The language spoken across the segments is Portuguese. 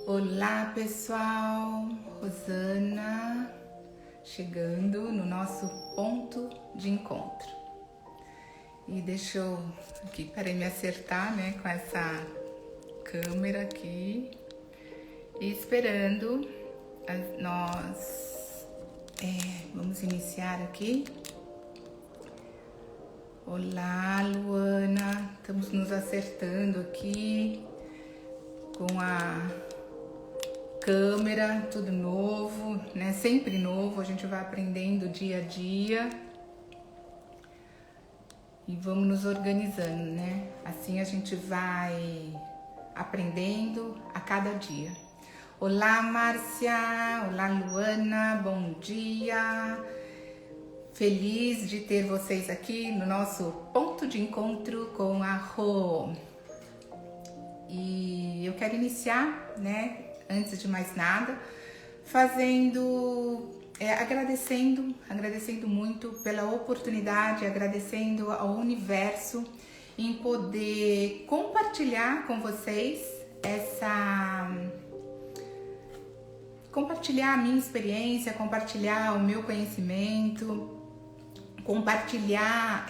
Olá pessoal, Rosana chegando no nosso ponto de encontro. E deixa eu aqui, peraí, me acertar, né, com essa câmera aqui. E esperando nós vamos iniciar aqui. Olá, Luana, estamos nos acertando aqui com a câmera, tudo novo, né? Sempre novo, a gente vai aprendendo dia a dia e vamos nos organizando, né? Assim a gente vai aprendendo a cada dia. Olá, Márcia, olá, Luana, bom dia. Feliz de ter vocês aqui no nosso ponto de encontro com a Rô. E eu quero iniciar, né, antes de mais nada, agradecendo muito pela oportunidade, agradecendo ao universo em poder compartilhar com vocês compartilhar a minha experiência, compartilhar o meu conhecimento, compartilhar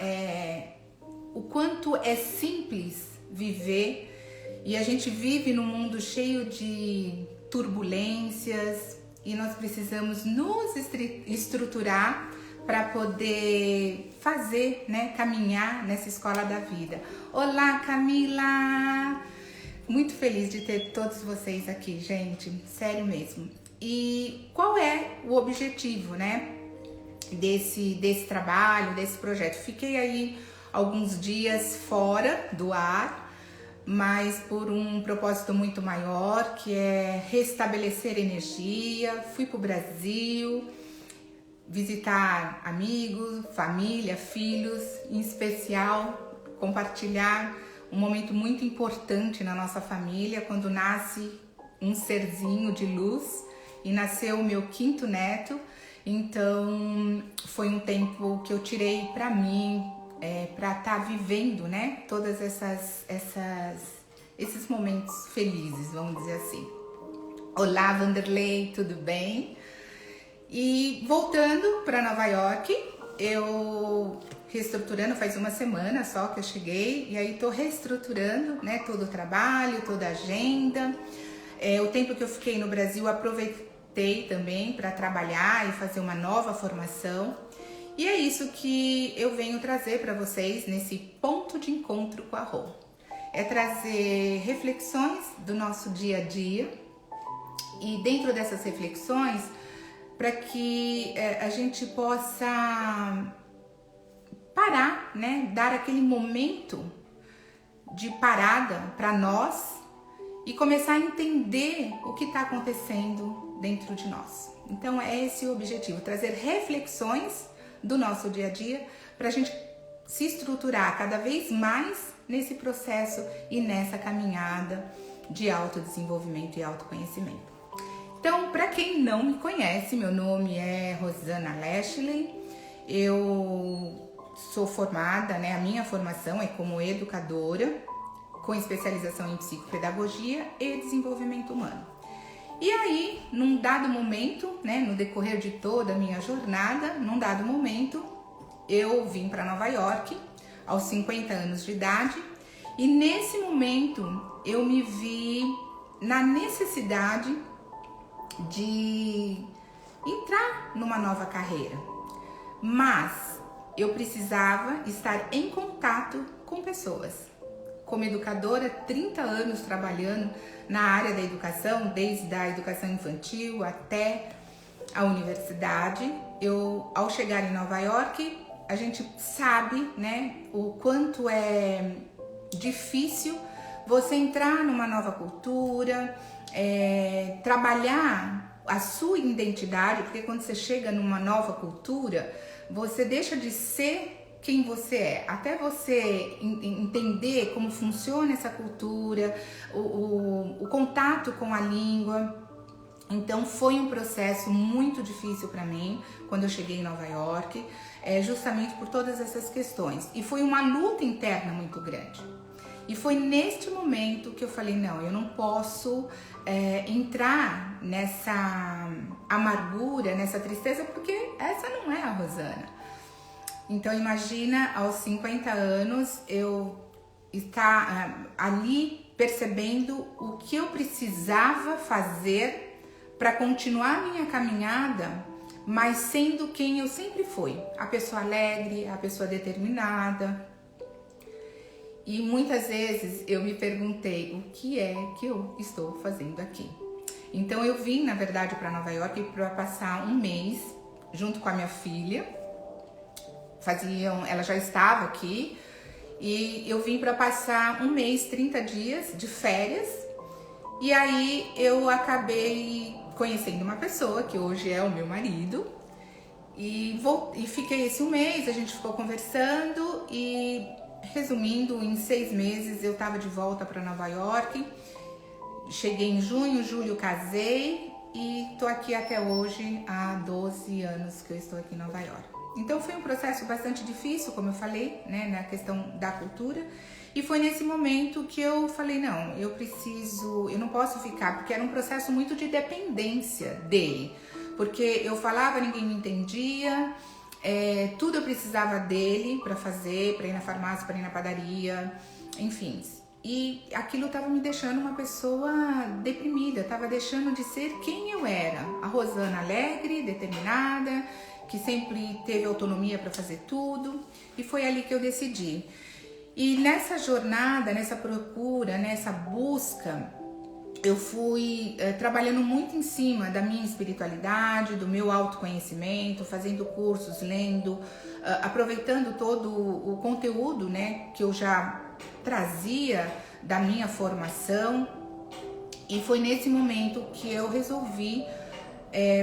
o quanto é simples viver. E a gente vive num mundo cheio de turbulências e nós precisamos nos estruturar para poder fazer, né, caminhar nessa escola da vida. Olá, Camila! Muito feliz de ter todos vocês aqui, gente, sério mesmo. E qual é o objetivo, né, desse trabalho, desse projeto? Fiquei aí alguns dias fora do ar, mas por um propósito muito maior, que é restabelecer energia. Fui para o Brasil visitar amigos, família, filhos, em especial compartilhar um momento muito importante na nossa família, quando nasce um serzinho de luz e nasceu o meu 5º neto. Então foi um tempo que eu tirei para mim, para estar vivendo, né, todas esses momentos felizes, vamos dizer assim. Olá, Vanderlei, tudo bem? E voltando para Nova York, eu reestruturando, faz uma semana só que eu cheguei, e aí tô reestruturando, né, todo o trabalho, toda a agenda. O tempo que eu fiquei no Brasil, aproveitei também para trabalhar e fazer uma nova formação. E é isso que eu venho trazer para vocês nesse ponto de encontro com a Rô. É trazer reflexões do nosso dia a dia e dentro dessas reflexões, para que a gente possa parar, né? Dar aquele momento de parada para nós e começar a entender o que está acontecendo dentro de nós. Então é esse o objetivo, trazer reflexões do nosso dia a dia, para a gente se estruturar cada vez mais nesse processo e nessa caminhada de autodesenvolvimento e autoconhecimento. Então, para quem não me conhece, meu nome é Rosana Lashley, eu sou formada, né, a minha formação é como educadora, com especialização em psicopedagogia e desenvolvimento humano. E aí, num dado momento, né, no decorrer de toda a minha jornada, num dado momento, eu vim para Nova York aos 50 anos de idade, e nesse momento eu me vi na necessidade de entrar numa nova carreira. Mas eu precisava estar em contato com pessoas. Como educadora, 30 anos trabalhando na área da educação, desde a educação infantil até a universidade. Ao chegar em Nova York, a gente sabe, né, o quanto é difícil você entrar numa nova cultura, trabalhar a sua identidade, porque quando você chega numa nova cultura, você deixa de ser quem você é, até você entender como funciona essa cultura, o contato com a língua. Então foi um processo muito difícil para mim quando eu cheguei em Nova York, justamente por todas essas questões, e foi uma luta interna muito grande. E foi neste momento que eu falei, não, eu não posso entrar nessa amargura, nessa tristeza, porque essa não é a Rosana. Então imagina, aos 50 anos, eu estar ali percebendo o que eu precisava fazer para continuar minha caminhada, mas sendo quem eu sempre fui, a pessoa alegre, a pessoa determinada. E muitas vezes eu me perguntei, o que é que eu estou fazendo aqui? Então eu vim, na verdade, para Nova York para passar um mês junto com a minha filha. Ela já estava aqui, e eu vim para passar um mês, 30 dias de férias. E aí eu acabei conhecendo uma pessoa que hoje é o meu marido, e fiquei esse um mês, a gente ficou conversando, e resumindo, em 6 meses eu estava de volta para Nova York. Cheguei em junho, julho casei, e tô aqui até hoje, há 12 anos que eu estou aqui em Nova York. Então foi um processo bastante difícil, como eu falei, né, na questão da cultura. E foi nesse momento que eu falei, não, eu não posso ficar, porque era um processo muito de dependência dele. Porque eu falava, ninguém me entendia, tudo eu precisava dele para fazer, para ir na farmácia, para ir na padaria, enfim. E aquilo estava me deixando uma pessoa deprimida, estava deixando de ser quem eu era. A Rosana alegre, determinada, que sempre teve autonomia para fazer tudo. E foi ali que eu decidi. E nessa jornada, nessa procura, nessa busca, eu fui trabalhando muito em cima da minha espiritualidade, do meu autoconhecimento, fazendo cursos, lendo, aproveitando todo o conteúdo, né, que eu já trazia da minha formação. E foi nesse momento que eu resolvi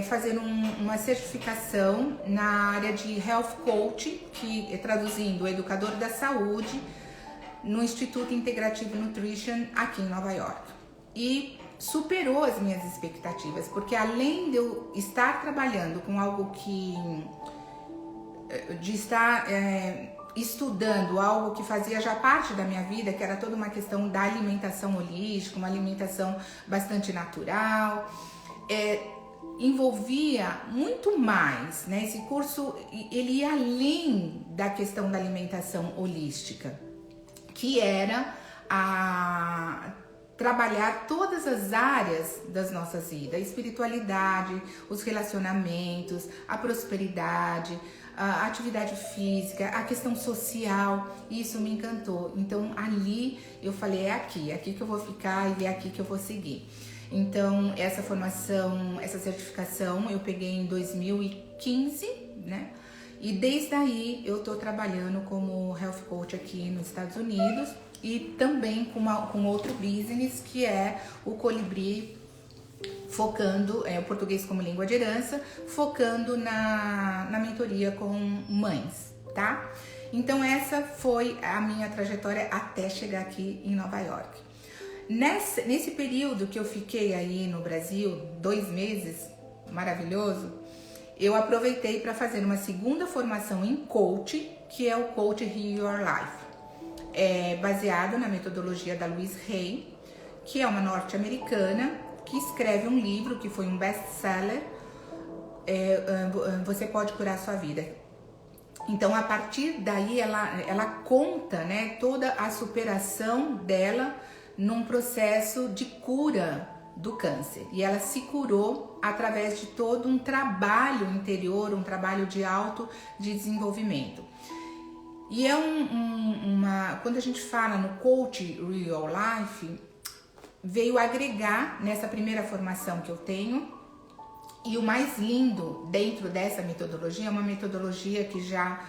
fazer uma certificação na área de Health Coach, que traduzindo educador da saúde, no Instituto Integrative Nutrition aqui em Nova York. E superou as minhas expectativas, porque além de eu estar trabalhando com algo de estar estudando algo que fazia já parte da minha vida, que era toda uma questão da alimentação holística, uma alimentação bastante natural, envolvia muito mais, né? Esse curso, ele ia além da questão da alimentação holística, que era trabalhar todas as áreas das nossas vidas, a espiritualidade, os relacionamentos, a prosperidade, a atividade física, a questão social. Isso me encantou. Então ali eu falei, é aqui que eu vou ficar e é aqui que eu vou seguir. Então essa formação, essa certificação eu peguei em 2015, né? E desde aí eu tô trabalhando como Health Coach aqui nos Estados Unidos, e também com outro business, que é o Colibri, focando, o português como língua de herança, focando na mentoria com mães, tá? Então essa foi a minha trajetória até chegar aqui em Nova York. Nesse período que eu fiquei aí no Brasil, 2 meses, maravilhoso, eu aproveitei para fazer uma segunda formação em coach, que é o Coach Heal Your Life. Baseado na metodologia da Louise Hay, que é uma norte-americana que escreve um livro que foi um best-seller, Você Pode Curar a Sua Vida. Então, a partir daí, ela conta, né, toda a superação dela num processo de cura do câncer. E ela se curou através de todo um trabalho interior, um trabalho de autodesenvolvimento. E quando a gente fala no Coach Real Life, veio agregar nessa primeira formação que eu tenho. E o mais lindo dentro dessa metodologia é uma metodologia que já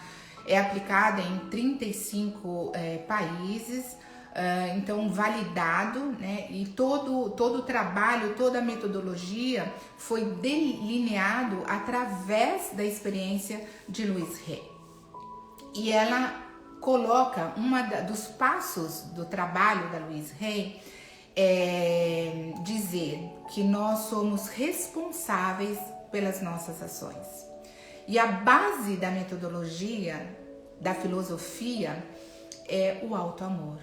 é aplicada em 35 países, então validado, né? E todo o trabalho, toda a metodologia foi delineado através da experiência de Louise Hay. E ela coloca dos passos do trabalho da Louise Hay dizer que nós somos responsáveis pelas nossas ações. E a base da metodologia, da filosofia, é o auto-amor.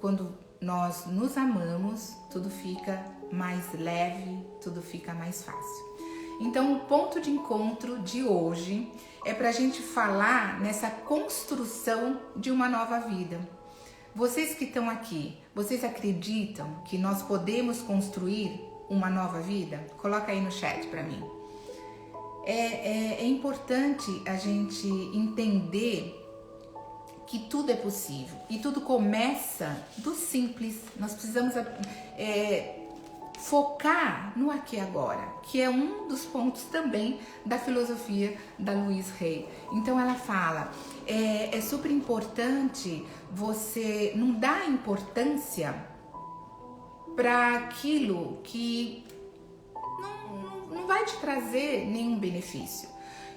quando nós nos amamos, tudo fica mais leve, tudo fica mais fácil. Então, o ponto de encontro de hoje é para a gente falar nessa construção de uma nova vida. Vocês que estão aqui, vocês acreditam que nós podemos construir uma nova vida? Coloca aí no chat para mim. É importante a gente entender que tudo é possível e tudo começa do simples. Nós precisamos focar no aqui e agora, que é um dos pontos também da filosofia da Louise Hay. Então ela fala, é super importante você não dar importância para aquilo que não vai te trazer nenhum benefício.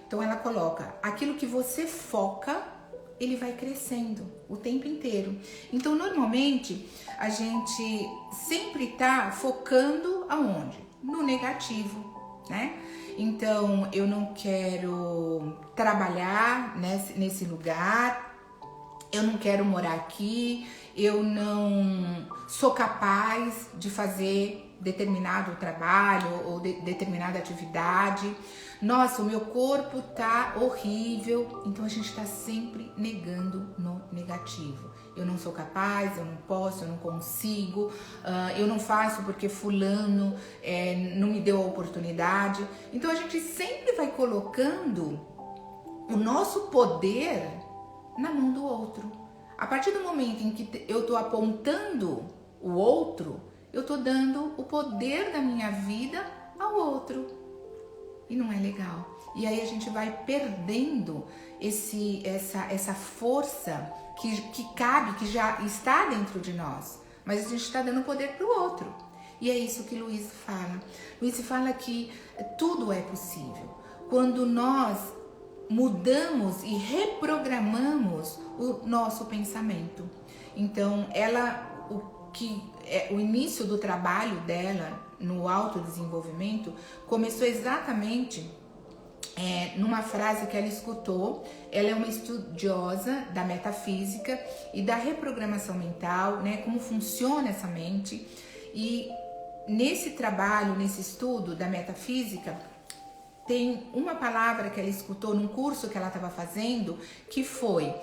Então ela coloca, aquilo que você foca, ele vai crescendo o tempo inteiro. Então, normalmente, a gente sempre tá focando aonde? No negativo, né? Então, eu não quero trabalhar nesse lugar, eu não quero morar aqui, eu não sou capaz de fazer determinado trabalho ou determinada atividade. Nossa, o meu corpo tá horrível. Então a gente tá sempre negando no negativo. Eu não sou capaz, eu não posso, eu não consigo, eu não faço porque fulano não me deu a oportunidade. Então a gente sempre vai colocando o nosso poder na mão do outro. A partir do momento em que eu tô apontando o outro, eu tô dando o poder da minha vida ao outro. E não é legal. E aí a gente vai perdendo essa força que cabe, que já está dentro de nós. Mas a gente está dando poder para o outro. E é isso que Louise fala. Louise fala que tudo é possível. Quando nós mudamos e reprogramamos o nosso pensamento. Então, o início do trabalho dela no autodesenvolvimento começou exatamente numa frase que ela escutou. Ela é uma estudiosa da metafísica e da reprogramação mental, né? Como funciona essa mente. E nesse trabalho, nesse estudo da metafísica, tem uma palavra que ela escutou num curso que ela estava fazendo, que foi...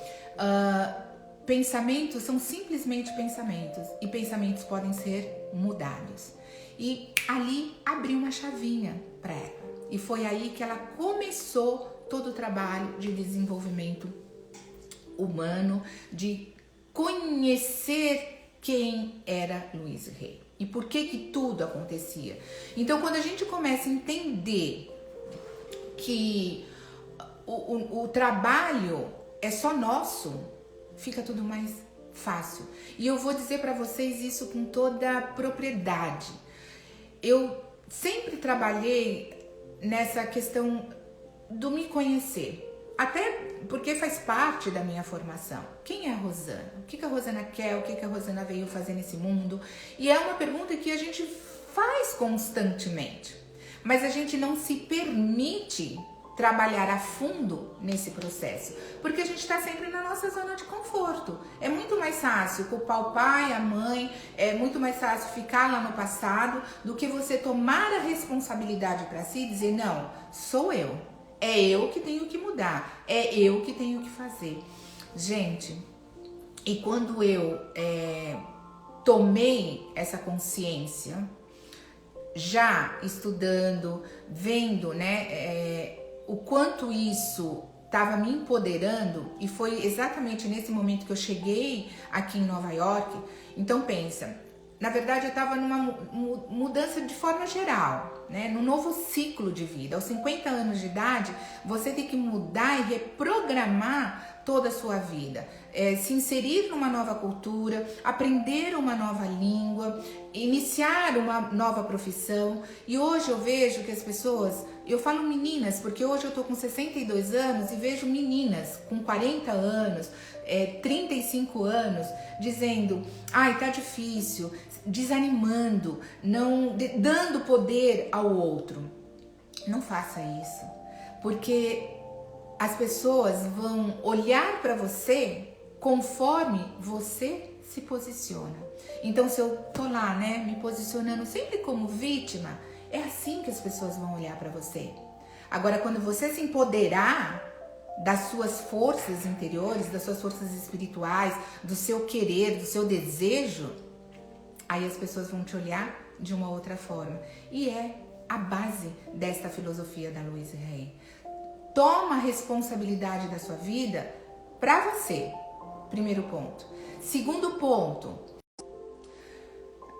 pensamentos são simplesmente pensamentos e pensamentos podem ser mudados. E ali abriu uma chavinha para ela. E foi aí que ela começou todo o trabalho de desenvolvimento humano, de conhecer quem era Louise Hay e por que tudo acontecia. Então, quando a gente começa a entender que o trabalho é só nosso, fica tudo mais fácil. E eu vou dizer para vocês isso com toda a propriedade. Eu sempre trabalhei nessa questão do me conhecer, até porque faz parte da minha formação. Quem é a Rosana? O que a Rosana quer? O que a Rosana veio fazer nesse mundo? E é uma pergunta que a gente faz constantemente, mas a gente não se permite trabalhar a fundo nesse processo, porque a gente está sempre na nossa zona de conforto. É muito mais fácil culpar o pai, a mãe, é muito mais fácil ficar lá no passado do que você tomar a responsabilidade para si e dizer, não, sou eu, é eu que tenho que mudar, é eu que tenho que fazer. Gente, e quando eu tomei essa consciência, já estudando, vendo, né, o quanto isso estava me empoderando, e foi exatamente nesse momento que eu cheguei aqui em Nova York. Então pensa, na verdade eu estava numa mudança de forma geral, né, num novo ciclo de vida. Aos 50 anos de idade, você tem que mudar e reprogramar toda a sua vida, se inserir numa nova cultura, aprender uma nova língua, iniciar uma nova profissão. E hoje eu vejo que as pessoas, eu falo meninas, porque hoje eu tô com 62 anos e vejo meninas com 40 anos, 35 anos, dizendo, ai, tá difícil, desanimando, não dando poder ao outro. Não faça isso, porque as pessoas vão olhar para você conforme você se posiciona. Então, se eu tô lá, né, me posicionando sempre como vítima, é assim que as pessoas vão olhar para você. Agora, quando você se empoderar das suas forças interiores, das suas forças espirituais, do seu querer, do seu desejo, aí as pessoas vão te olhar de uma outra forma. E é a base desta filosofia da Louise Hay. Toma a responsabilidade da sua vida para você. Primeiro ponto. Segundo ponto.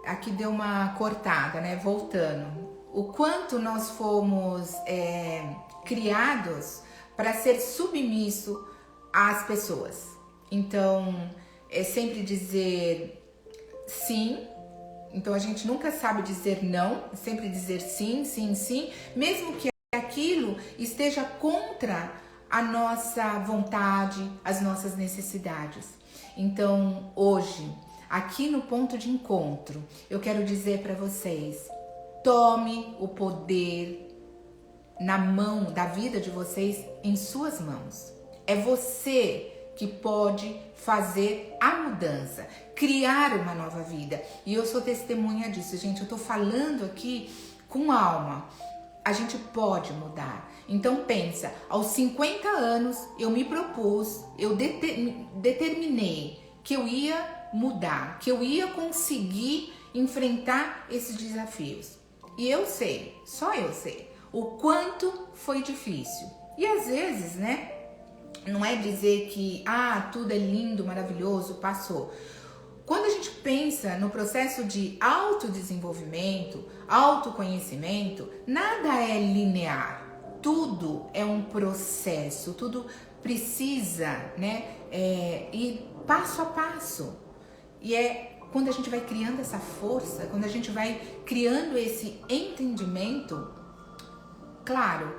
Aqui deu uma cortada, né? Voltando. O quanto nós fomos criados para ser submisso às pessoas. Então, é sempre dizer sim. Então, a gente nunca sabe dizer não, sempre dizer sim, sim, sim, mesmo que aquilo esteja contra a nossa vontade, as nossas necessidades. Então, hoje, aqui no ponto de encontro, eu quero dizer para vocês, tome o poder na mão da vida de vocês em suas mãos. É você que pode fazer a mudança, criar uma nova vida. E eu sou testemunha disso, gente. Eu tô falando aqui com alma. A gente pode mudar. Então pensa, aos 50 anos eu me propus, eu determinei que eu ia mudar, que eu ia conseguir enfrentar esses desafios. E eu sei, só eu sei, o quanto foi difícil. E às vezes, né, não é dizer que tudo é lindo, maravilhoso, passou. Quando a gente pensa no processo de autodesenvolvimento, autoconhecimento, nada é linear. Tudo é um processo, tudo precisa, né, ir passo a passo. E é quando a gente vai criando essa força, quando a gente vai criando esse entendimento, claro,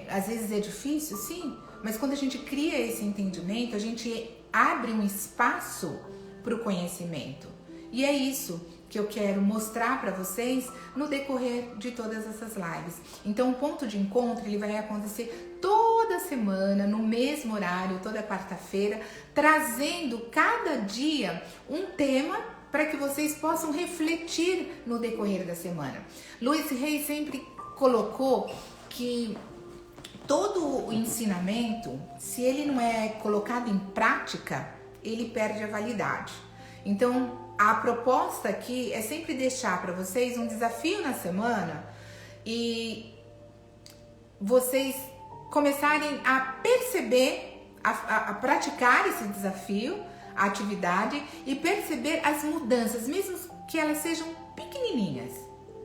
às vezes é difícil, sim, mas quando a gente cria esse entendimento, a gente abre um espaço para o conhecimento. E é isso que eu quero mostrar para vocês no decorrer de todas essas lives. Então, o ponto de encontro ele vai acontecer toda semana, no mesmo horário, toda quarta-feira, trazendo cada dia um tema para que vocês possam refletir no decorrer da semana. Louise Hay sempre colocou que todo o ensinamento, se ele não é colocado em prática, ele perde a validade. Então, a proposta aqui é sempre deixar para vocês um desafio na semana e vocês começarem a perceber, a praticar esse desafio, a atividade e perceber as mudanças, mesmo que elas sejam pequenininhas,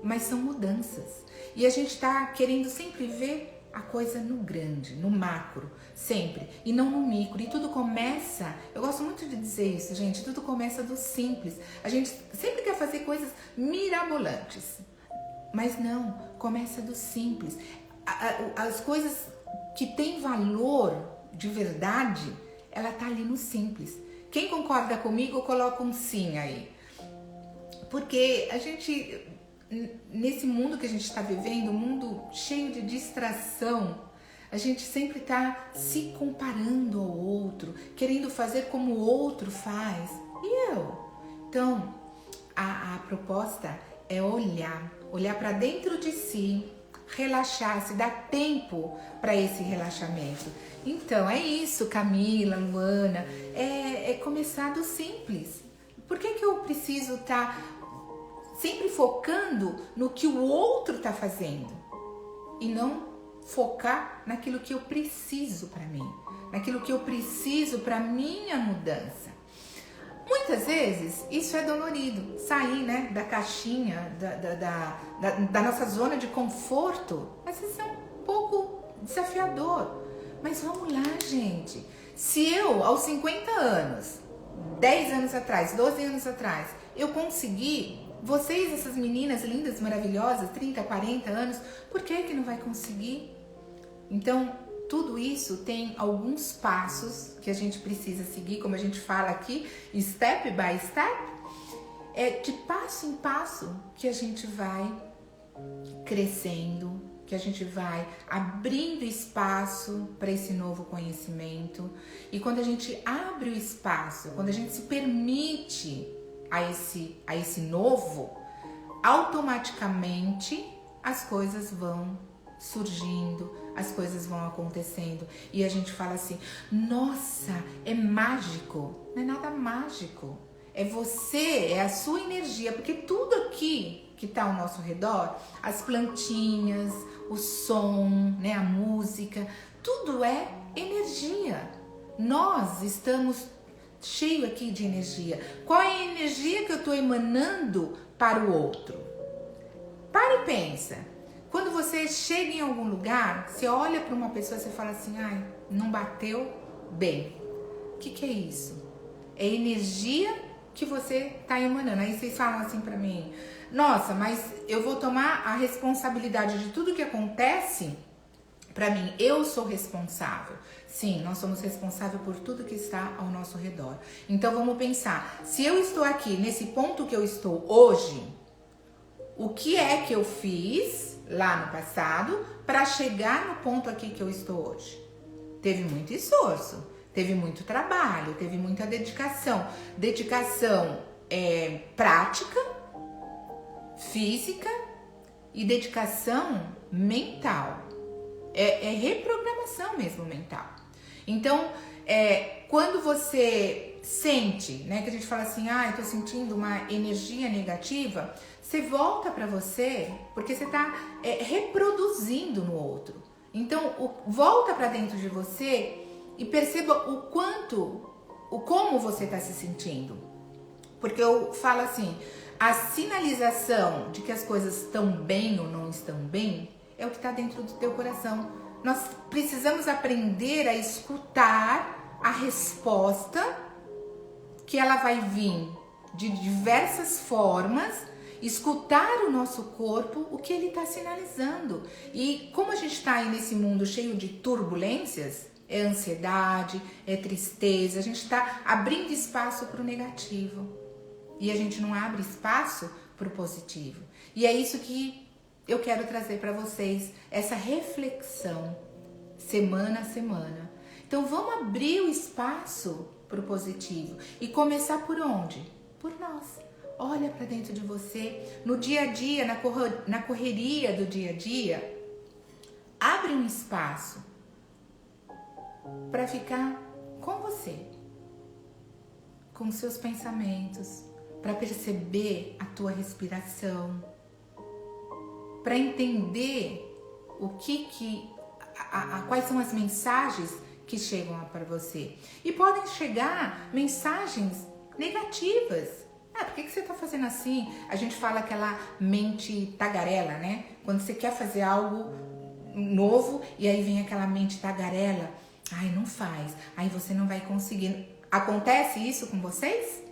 mas são mudanças. E a gente está querendo sempre ver a coisa no grande, no macro, sempre, e não no micro. E tudo começa, eu gosto muito de dizer isso, gente, tudo começa do simples. A gente sempre quer fazer coisas mirabolantes, mas não, começa do simples. As coisas que têm valor de verdade, ela tá ali no simples. Quem concorda comigo, coloca um sim aí. Porque a gente, nesse mundo que a gente está vivendo, um mundo cheio de distração, a gente sempre está se comparando ao outro, querendo fazer como o outro faz. E eu? Então, a proposta é olhar para dentro de si, relaxar, se dar tempo para esse relaxamento. Então, é isso, Camila, Luana, é começar do simples. Por que eu preciso estar sempre focando no que o outro está fazendo e não focar naquilo que eu preciso para mim, naquilo que eu preciso para minha mudança? Muitas vezes isso é dolorido, sair, né, da caixinha, da nossa zona de conforto. Às vezes é um pouco desafiador, mas vamos lá, gente. Se eu, aos 50 anos, 10 anos atrás, 12 anos atrás, eu consegui, vocês, essas meninas lindas, maravilhosas, 30, 40 anos, por que não vai conseguir? Então, tudo isso tem alguns passos que a gente precisa seguir, como a gente fala aqui, step by step. É de passo em passo que a gente vai crescendo, que a gente vai abrindo espaço para esse novo conhecimento. E quando a gente abre o espaço, quando a gente se permite a esse novo, automaticamente as coisas vão surgindo, as coisas vão acontecendo. E a gente fala assim, nossa, é mágico. Não é nada mágico. É você, é a sua energia, porque tudo aqui que está ao nosso redor, as plantinhas, o som, né, a música, tudo é energia. Nós estamos cheios aqui de energia. Qual é a energia que eu estou emanando para o outro? Para e pensa. Quando você chega em algum lugar, você olha para uma pessoa e você fala assim, ai, não bateu bem. O que é isso? É energia que você está emanando. Aí vocês falam assim para mim, nossa, mas eu vou tomar a responsabilidade de tudo que acontece para mim. Eu sou responsável. Sim, nós somos responsáveis por tudo que está ao nosso redor. Então vamos pensar, se eu estou aqui nesse ponto que eu estou hoje, o que é que eu fiz lá no passado para chegar no ponto aqui que eu estou hoje? Teve muito esforço, teve muito trabalho, teve muita dedicação. Dedicação prática, física e dedicação mental. É reprogramação mesmo mental. Então, quando você sente, né, que a gente fala assim, eu tô sentindo uma energia negativa, você volta para você, porque você tá reproduzindo no outro. Então, volta para dentro de você e perceba como você está se sentindo. Porque eu falo assim, a sinalização de que as coisas estão bem ou não estão bem é o que está dentro do teu coração. Nós precisamos aprender a escutar a resposta, que ela vai vir de diversas formas, escutar o nosso corpo, o que ele está sinalizando. E como a gente está aí nesse mundo cheio de turbulências, é ansiedade, é tristeza, a gente está abrindo espaço para o negativo. E a gente não abre espaço para o positivo. E é isso que eu quero trazer para vocês, essa reflexão, semana a semana. Então vamos abrir o espaço para o positivo. E começar por onde? Por nós. Olha para dentro de você, no dia a dia, na correria do dia a dia, abre um espaço para ficar com você, com seus pensamentos, para perceber a tua respiração, para entender quais são as mensagens que chegam para você. E podem chegar mensagens negativas. Por que você está fazendo assim? A gente fala aquela mente tagarela, né? Quando você quer fazer algo novo e aí vem aquela mente tagarela. Ai, não faz. Aí você não vai conseguir. Acontece isso com vocês?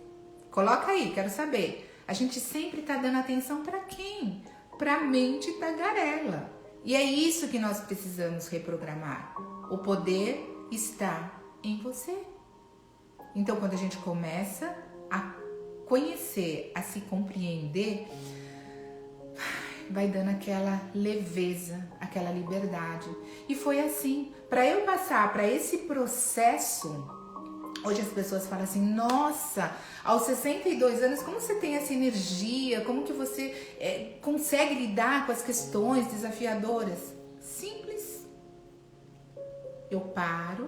Coloca aí, quero saber. A gente sempre está dando atenção para quem? Para a mente tagarela. E é isso que nós precisamos reprogramar. O poder está em você. Então, quando a gente começa a conhecer, a se compreender, vai dando aquela leveza, aquela liberdade. E foi assim, para eu passar para esse processo. Hoje as pessoas falam assim, nossa, aos 62 anos, como você tem essa energia? Como que você consegue lidar com as questões desafiadoras? Simples. Eu paro,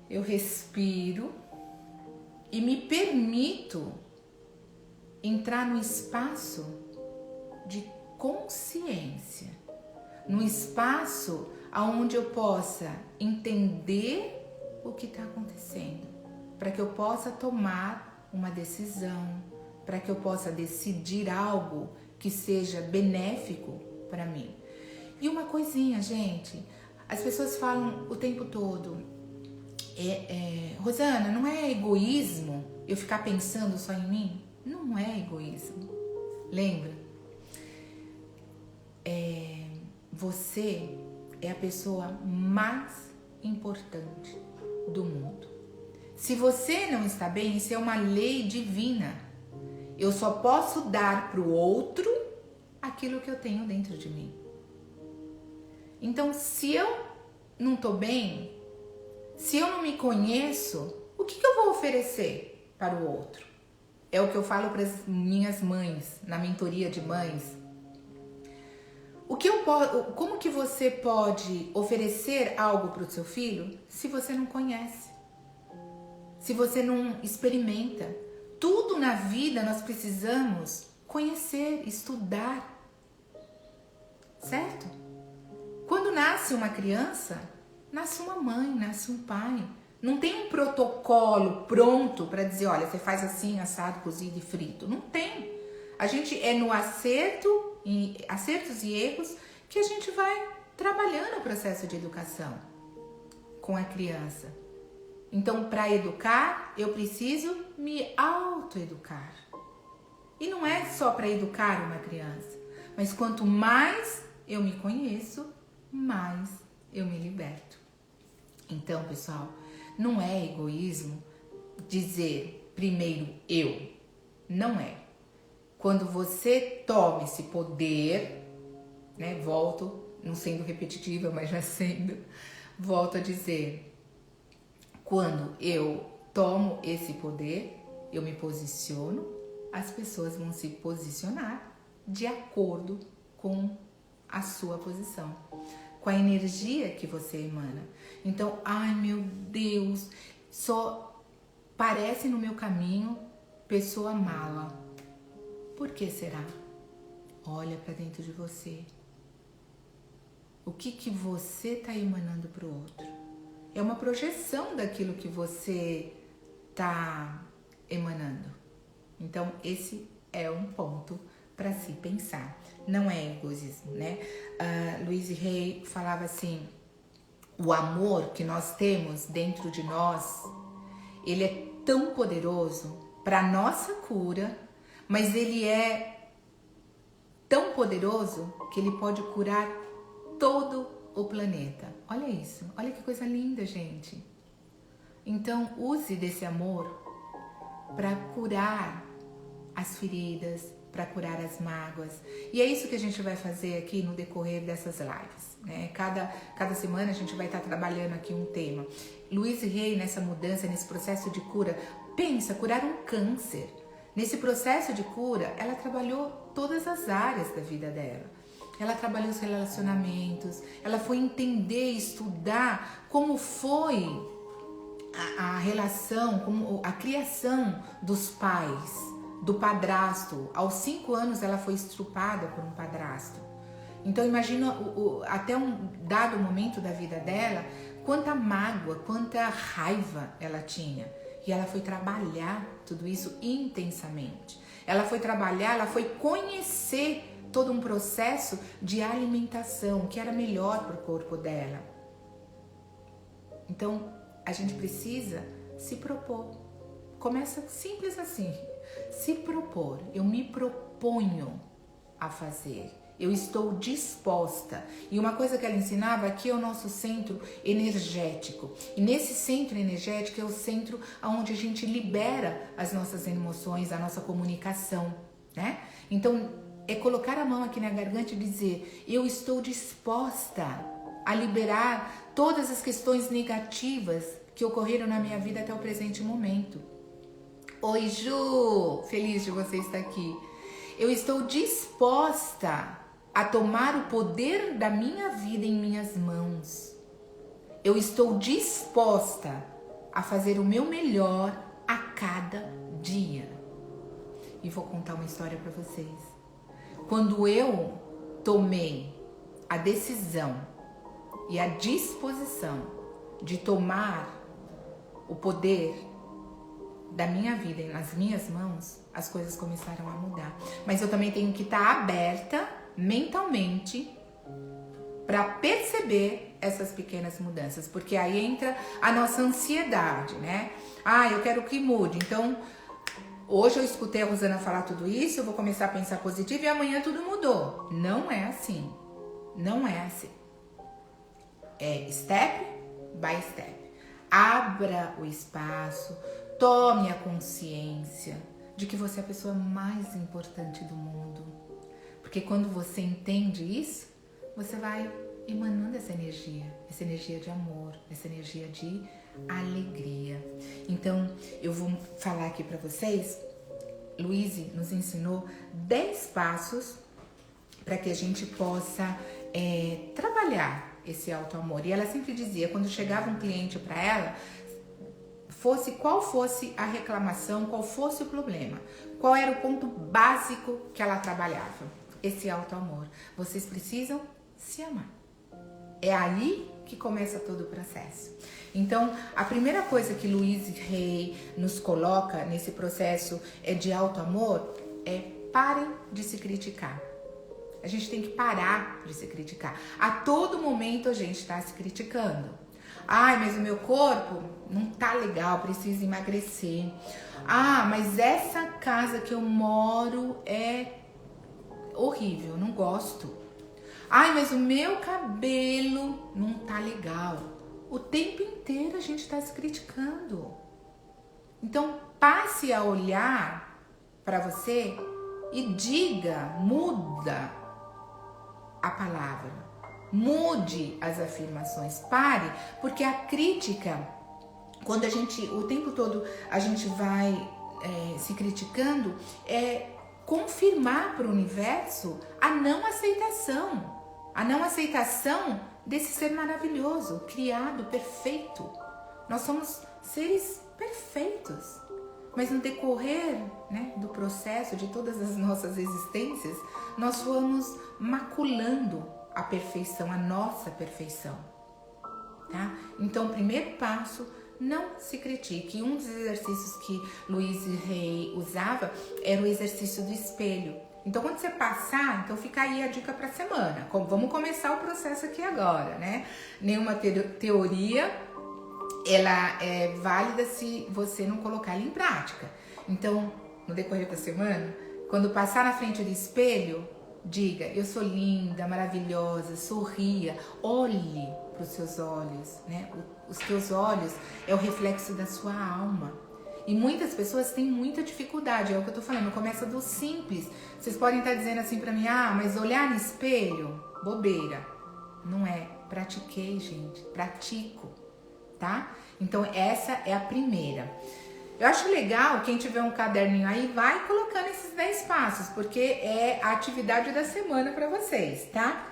eu respiro e me permito entrar no espaço de consciência, no espaço onde eu possa entender o que está acontecendo, para que eu possa tomar uma decisão, para que eu possa decidir algo que seja benéfico para mim. E uma coisinha, gente, as pessoas falam o tempo todo, Rosana, não é egoísmo eu ficar pensando só em mim? Não é egoísmo. Lembra? Você é a pessoa mais importante do mundo. Se você não está bem, isso é uma lei divina. Eu só posso dar para o outro aquilo que eu tenho dentro de mim. Então, se eu não tô bem, se eu não me conheço, o que eu vou oferecer para o outro? É o que eu falo para as minhas mães, na mentoria de mães. Como que você pode oferecer algo para o seu filho se você não conhece? Se você não experimenta? Tudo na vida nós precisamos conhecer, estudar. Certo? Quando nasce uma criança, nasce uma mãe, nasce um pai. Não tem um protocolo pronto para dizer, olha, você faz assim, assado, cozido e frito. Não tem. A gente é no acertos e erros que a gente vai trabalhando o processo de educação com a criança. Então, para educar, eu preciso me autoeducar. E não é só para educar uma criança, mas quanto mais eu me conheço, mais eu me liberto. Então, pessoal, não é egoísmo dizer primeiro eu. Não é. Quando você toma esse poder, né, volto, não sendo repetitiva, mas já sendo, volto a dizer, quando eu tomo esse poder, eu me posiciono, as pessoas vão se posicionar de acordo com a sua posição, com a energia que você emana. Então, ai meu Deus, só parece no meu caminho pessoa mala. Por que será? Olha para dentro de você. O que você está emanando para o outro? É uma projeção daquilo que você está emanando. Então, esse é um ponto para se pensar. Não é egoísmo, né? Louise Hay falava assim, o amor que nós temos dentro de nós, ele é tão poderoso para nossa cura, mas ele é tão poderoso que ele pode curar todo o planeta. Olha isso, olha que coisa linda, gente. Então, use desse amor para curar as feridas, para curar as mágoas. E é isso que a gente vai fazer aqui no decorrer dessas lives, né? Cada semana a gente vai estar trabalhando aqui um tema. Louise Hay, nessa mudança, nesse processo de cura, pensa, curar um câncer. Nesse processo de cura, ela trabalhou todas as áreas da vida dela. Ela trabalhou os relacionamentos, ela foi entender, estudar como foi a relação, como a criação dos pais, do padrasto. Aos 5 anos ela foi estrupada por um padrasto. Então imagina até um dado momento da vida dela, quanta mágoa, quanta raiva ela tinha. E ela foi trabalhar tudo isso intensamente. Ela foi trabalhar, ela foi conhecer todo um processo de alimentação que era melhor para o corpo dela. Então a gente precisa se propor. Começa simples assim. Se propor, eu me proponho a fazer, eu estou disposta. E uma coisa que ela ensinava aqui é o nosso centro energético. E nesse centro energético é o centro onde a gente libera as nossas emoções, a nossa comunicação, né? Então, é colocar a mão aqui na garganta e dizer, eu estou disposta a liberar todas as questões negativas que ocorreram na minha vida até o presente momento. Oi, Ju! Feliz de você estar aqui. Eu estou disposta a tomar o poder da minha vida em minhas mãos. Eu estou disposta a fazer o meu melhor a cada dia. E vou contar uma história para vocês. Quando eu tomei a decisão e a disposição de tomar o poder da minha vida nas minhas mãos, as coisas começaram a mudar. Mas eu também tenho que estar aberta mentalmente para perceber essas pequenas mudanças, porque aí entra a nossa ansiedade, né? Eu quero que mude. Então, hoje eu escutei a Rosana falar tudo isso, eu vou começar a pensar positivo e amanhã tudo mudou. Não é assim. Não é assim. É step by step. Abra o espaço, tome a consciência de que você é a pessoa mais importante do mundo. Porque quando você entende isso, você vai emanando essa energia de amor, essa energia de alegria. Então, eu vou falar aqui para vocês, Luíse nos ensinou 10 passos para que a gente possa trabalhar esse auto-amor. E ela sempre dizia, quando chegava um cliente para ela, qual fosse a reclamação, qual fosse o problema, qual era o ponto básico que ela trabalhava? Esse auto-amor. Vocês precisam se amar. É aí que começa todo o processo. Então, a primeira coisa que Louise Hay nos coloca nesse processo de auto-amor é parem de se criticar. A gente tem que parar de se criticar. A todo momento a gente está se criticando. Ai, mas o meu corpo não tá legal, preciso emagrecer. Ah, mas essa casa que eu moro é horrível, não gosto. Ai, mas o meu cabelo não tá legal. O tempo inteiro a gente tá se criticando. Então, passe a olhar para você e diga, muda a palavra, mude as afirmações, pare, porque a crítica, quando a gente, o tempo todo a gente vai se criticando, é confirmar para o universo a não aceitação desse ser maravilhoso, criado, perfeito. Nós somos seres perfeitos. Mas no decorrer, né, do processo de todas as nossas existências, nós fomos maculando a perfeição, a nossa perfeição, tá? Então, o primeiro passo, não se critique. Um dos exercícios que Louise Hay usava era o exercício do espelho. Então, quando você passar, então fica aí a dica para a semana. Vamos começar o processo aqui agora, né? Nenhuma teoria ela é válida se você não colocar ela em prática. Então, no decorrer da semana, quando passar na frente do espelho, diga, eu sou linda, maravilhosa, sorria, olhe para os seus olhos, né? Os teus olhos é o reflexo da sua alma. E muitas pessoas têm muita dificuldade, é o que eu tô falando, começa do simples. Vocês podem estar dizendo assim pra mim, mas olhar no espelho, bobeira. Não é, pratiquei, gente, pratico. Tá? Então essa é a primeira. Eu acho legal, quem tiver um caderninho aí, vai colocando esses 10 passos, porque é a atividade da semana para vocês, tá?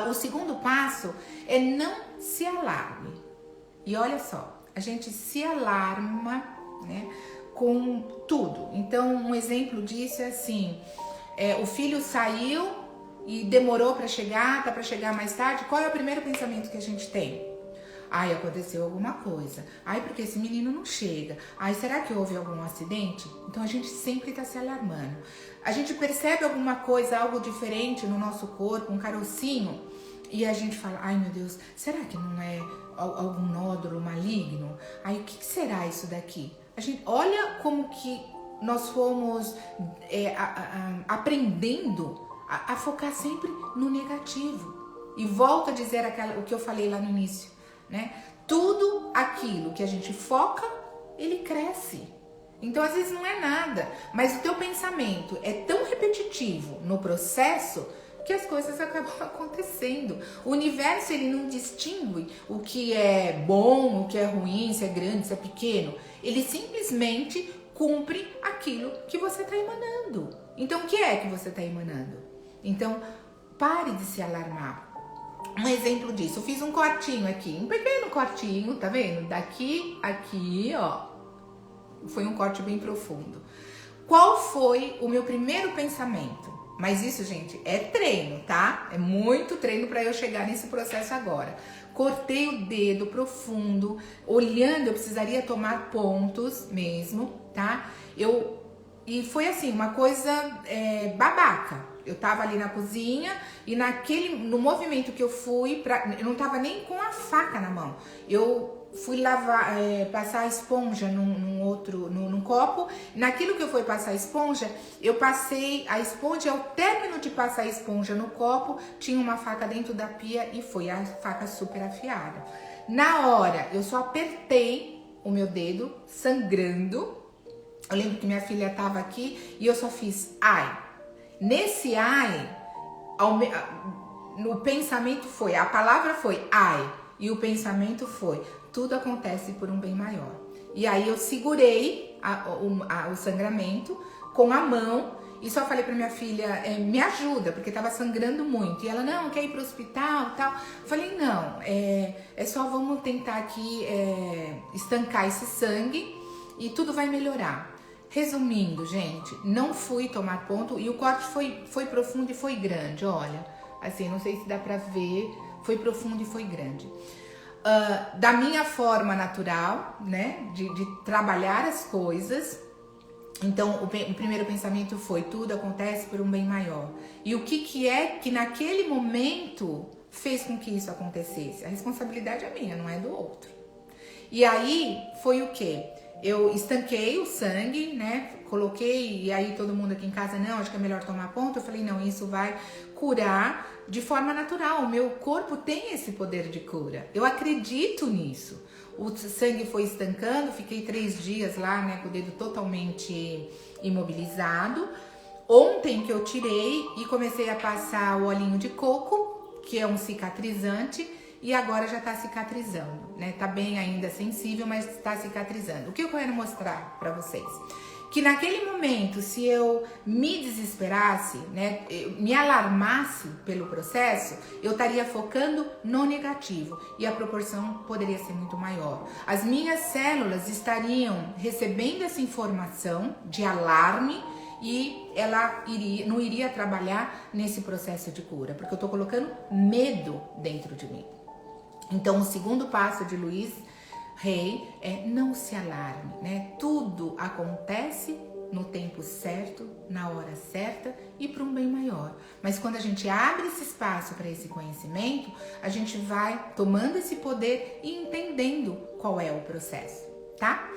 O segundo passo é não se alarme. E olha só, a gente se alarma, né, com tudo. Então um exemplo disso é assim, o filho saiu e demorou para chegar, tá para chegar mais tarde, qual é o primeiro pensamento que a gente tem? Ai, aconteceu alguma coisa. Ai, porque esse menino não chega. Ai, será que houve algum acidente? Então a gente sempre tá se alarmando. A gente percebe alguma coisa, algo diferente no nosso corpo, um carocinho, e a gente fala, ai meu Deus, será que não é algum nódulo maligno? Ai, o que será isso daqui? A gente olha como que nós fomos aprendendo a focar sempre no negativo. E volto a dizer o que eu falei lá no início. Né? Tudo aquilo que a gente foca, ele cresce. Então às vezes não é nada, mas o teu pensamento é tão repetitivo no processo que as coisas acabam acontecendo. O universo, ele não distingue o que é bom, o que é ruim, se é grande, se é pequeno. Ele simplesmente cumpre aquilo que você está emanando. Então o que é que você está emanando? Então pare de se alarmar. Um exemplo disso, eu fiz um cortinho aqui, um pequeno cortinho, tá vendo? Daqui, aqui, ó. Foi um corte bem profundo. Qual foi o meu primeiro pensamento? Mas isso, gente, é treino, tá? É muito treino para eu chegar nesse processo agora. Cortei o dedo profundo, olhando, eu precisaria tomar pontos mesmo, tá? E foi assim, uma coisa babaca. Eu tava ali na cozinha e no movimento que eu fui, eu não tava nem com a faca na mão. Eu fui lavar, passar a esponja num copo. Naquilo que eu fui passar a esponja, eu passei a esponja, ao término de passar a esponja no copo, tinha uma faca dentro da pia e foi a faca super afiada. Na hora, eu só apertei o meu dedo, sangrando. Eu lembro que minha filha tava aqui e eu só fiz, ai. Nesse ai, no pensamento foi, a palavra foi ai, e o pensamento foi, tudo acontece por um bem maior. E aí eu segurei o sangramento com a mão e só falei pra minha filha, me ajuda, porque tava sangrando muito. E ela, não, quer ir pro hospital e tal. Eu falei, não, é só vamos tentar aqui estancar esse sangue e tudo vai melhorar. Resumindo, gente, não fui tomar ponto e o corte foi profundo e foi grande, olha. Assim, não sei se dá pra ver, foi profundo e foi grande. Da minha forma natural, né, de trabalhar as coisas. Então, o primeiro pensamento foi, tudo acontece por um bem maior. E o que é que naquele momento fez com que isso acontecesse? A responsabilidade é minha, não é do outro. E aí, foi o quê? Eu estanquei o sangue, né? Coloquei, e aí todo mundo aqui em casa, não, acho que é melhor tomar ponto. Eu falei, não, isso vai curar de forma natural. O meu corpo tem esse poder de cura. Eu acredito nisso. O sangue foi estancando, fiquei 3 dias lá, né, com o dedo totalmente imobilizado. Ontem que eu tirei e comecei a passar o olhinho de coco, que é um cicatrizante, e agora já tá cicatrizando, né? Tá bem ainda sensível, mas tá cicatrizando. O que eu quero mostrar pra vocês? Que naquele momento, se eu me desesperasse, né, me alarmasse pelo processo, eu estaria focando no negativo e a proporção poderia ser muito maior. As minhas células estariam recebendo essa informação de alarme e ela não iria trabalhar nesse processo de cura, porque eu tô colocando medo dentro de mim. Então, o segundo passo de Louise Hay é não se alarme, né? Tudo acontece no tempo certo, na hora certa e para um bem maior. Mas quando a gente abre esse espaço para esse conhecimento, a gente vai tomando esse poder e entendendo qual é o processo, tá?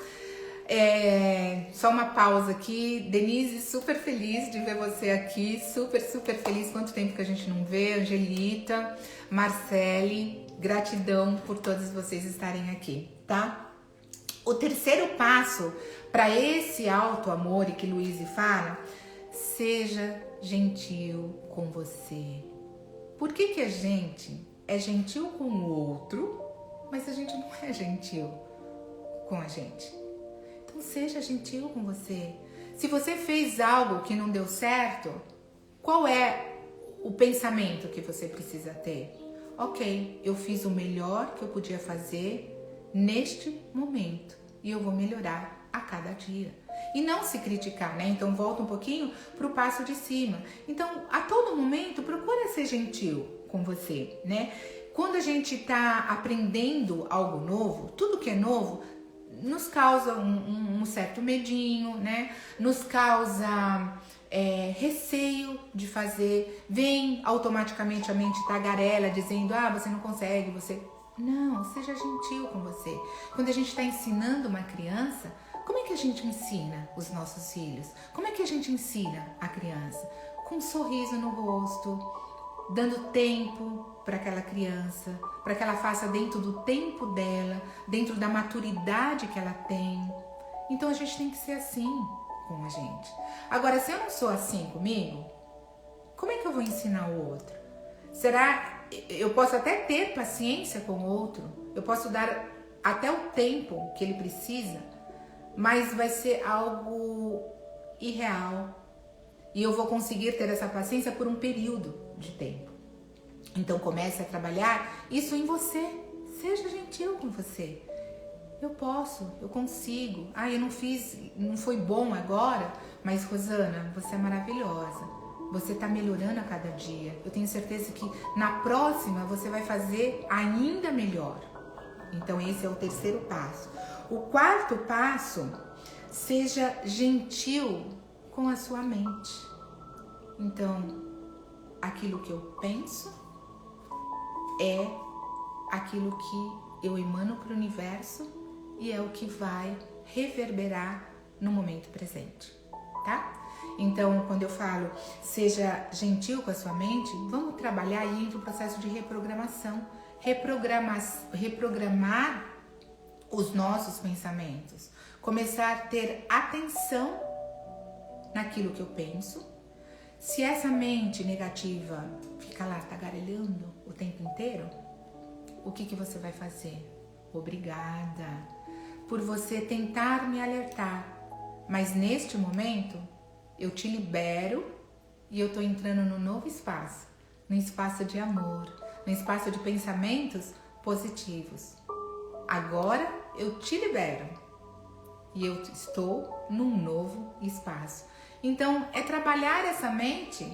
Só uma pausa aqui. Denise, super feliz de ver você aqui, super feliz. Quanto tempo que a gente não vê? Angelita, Marcele, gratidão por todos vocês estarem aqui, tá? O terceiro passo para esse auto-amor e que Louise fala, seja gentil com você. Por que a gente é gentil com o outro, mas a gente não é gentil com a gente? Então seja gentil com você. Se você fez algo que não deu certo, qual é o pensamento que você precisa ter? Ok, eu fiz o melhor que eu podia fazer neste momento e eu vou melhorar a cada dia. E não se criticar, né? Então volta um pouquinho pro passo de cima. Então, a todo momento, procura ser gentil com você, né? Quando a gente tá aprendendo algo novo, tudo que é novo nos causa um certo medinho, né? Nos causa receio de fazer, vem automaticamente a mente tagarela dizendo, você não consegue, você... Não, seja gentil com você. Quando a gente está ensinando uma criança, como é que a gente ensina os nossos filhos? Como é que a gente ensina a criança? Com um sorriso no rosto, dando tempo para aquela criança, para que ela faça dentro do tempo dela, dentro da maturidade que ela tem. Então a gente tem que ser assim com a gente. Agora, se eu não sou assim comigo, como é que eu vou ensinar o outro? Eu posso até ter paciência com o outro, eu posso dar até o tempo que ele precisa, mas vai ser algo irreal. E eu vou conseguir ter essa paciência por um período de tempo. Então comece a trabalhar isso em você. Seja gentil com você. Eu posso, eu consigo. Eu não fiz, não foi bom agora, mas Rosana, você é maravilhosa. Você tá melhorando a cada dia. Eu tenho certeza que na próxima você vai fazer ainda melhor. Então esse é o terceiro passo. O quarto passo, seja gentil com a sua mente. Então, aquilo que eu penso é aquilo que eu emano para o universo e é o que vai reverberar no momento presente, tá? Então, quando eu falo seja gentil com a sua mente, vamos trabalhar aí entre o processo de reprogramação. Reprogramar os nossos pensamentos. Começar a ter atenção naquilo que eu penso. Se essa mente negativa fica lá tagarelhando o tempo inteiro, o que você vai fazer? Obrigada por você tentar me alertar, mas neste momento eu te libero e eu tô entrando num novo espaço, num espaço de amor, num espaço de pensamentos positivos. Agora eu te libero e eu estou num novo espaço. Então é trabalhar essa mente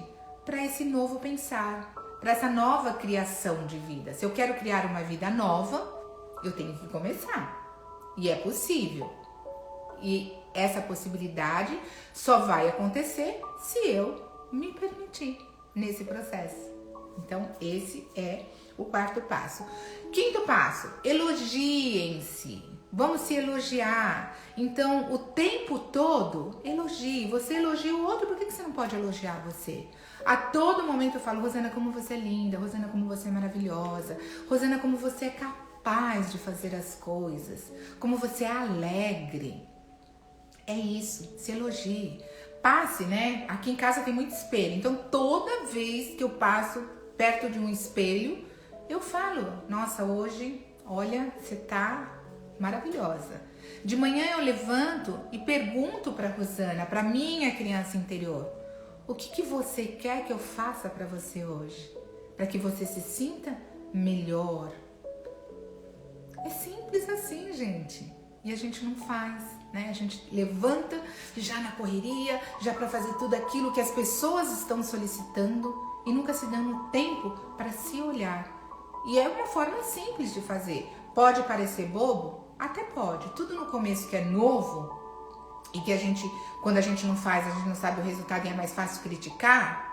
para esse novo pensar, para essa nova criação de vida. Se eu quero criar uma vida nova, eu tenho que começar. E é possível. E essa possibilidade só vai acontecer se eu me permitir nesse processo. Então, esse é o quarto passo. Quinto passo, elogiem-se. Vamos se elogiar. Então, o tempo todo, elogie. Você elogia o outro, por que você não pode elogiar você? A todo momento eu falo, Rosana, como você é linda. Rosana, como você é maravilhosa. Rosana, como você é capaz de fazer as coisas. Como você é alegre. É isso, se elogie. Passe, né? Aqui em casa tem muito espelho. Então, toda vez que eu passo perto de um espelho, eu falo, nossa, hoje, olha, você tá maravilhosa. De manhã eu levanto e pergunto para Rosana, para minha criança interior, o que você quer que eu faça para você hoje? Para que você se sinta melhor. É simples assim, gente. E a gente não faz, né? A gente levanta já na correria, já para fazer tudo aquilo que as pessoas estão solicitando e nunca se dando tempo para se olhar. E é uma forma simples de fazer. Pode parecer bobo? Até pode. Tudo no começo que é novo e que a gente, quando a gente não faz, a gente não sabe o resultado e é mais fácil criticar.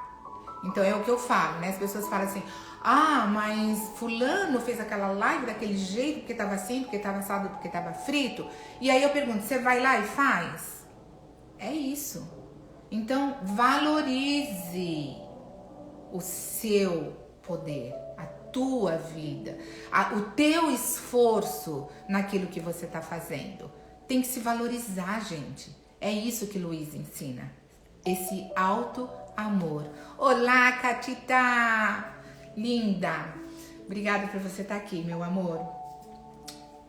Então é o que eu falo, né? As pessoas falam assim, ah, mas fulano fez aquela live daquele jeito, porque tava assim, porque tava assado, porque tava frito. E aí eu pergunto, você vai lá e faz? É isso. Então valorize o seu poder, a tua vida, o teu esforço naquilo que você tá fazendo. Tem que se valorizar, gente. É isso que Luiz ensina. Esse auto-amor. Olá, Catita! Linda! Obrigada por você estar aqui, meu amor.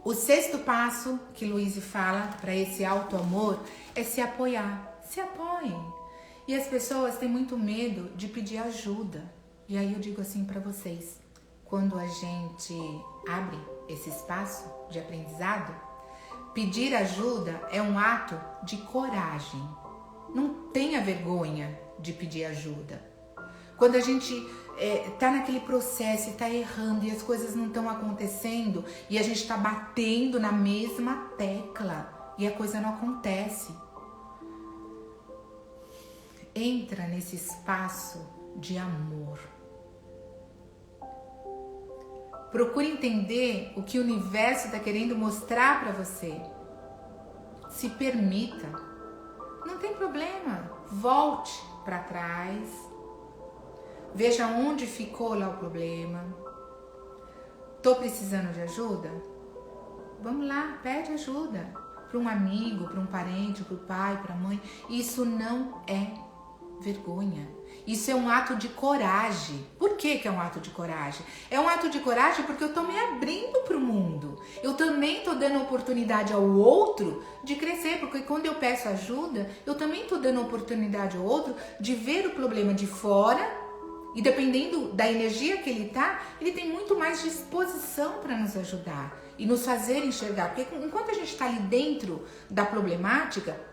O sexto passo que Luiz fala para esse auto-amor é se apoiar. Se apoiem. E as pessoas têm muito medo de pedir ajuda. E aí eu digo assim para vocês, quando a gente abre esse espaço de aprendizado, pedir ajuda é um ato de coragem. Não tenha vergonha de pedir ajuda. Quando a gente tá naquele processo e tá errando e as coisas não estão acontecendo e a gente tá batendo na mesma tecla e a coisa não acontece. Entra nesse espaço de amor. Procure entender o que o universo está querendo mostrar para você. Se permita. Não tem problema. Volte para trás. Veja onde ficou lá o problema. Tô precisando de ajuda? Vamos lá, pede ajuda. Para um amigo, para um parente, para o pai, para a mãe. Isso não é vergonha. Isso é um ato de coragem. Por que é um ato de coragem? É um ato de coragem porque eu tô me abrindo para o mundo. Eu também tô dando oportunidade ao outro de crescer, porque quando eu peço ajuda, eu também tô dando oportunidade ao outro de ver o problema de fora. E dependendo da energia que ele tá, ele tem muito mais disposição para nos ajudar e nos fazer enxergar. Porque enquanto a gente está ali dentro da problemática,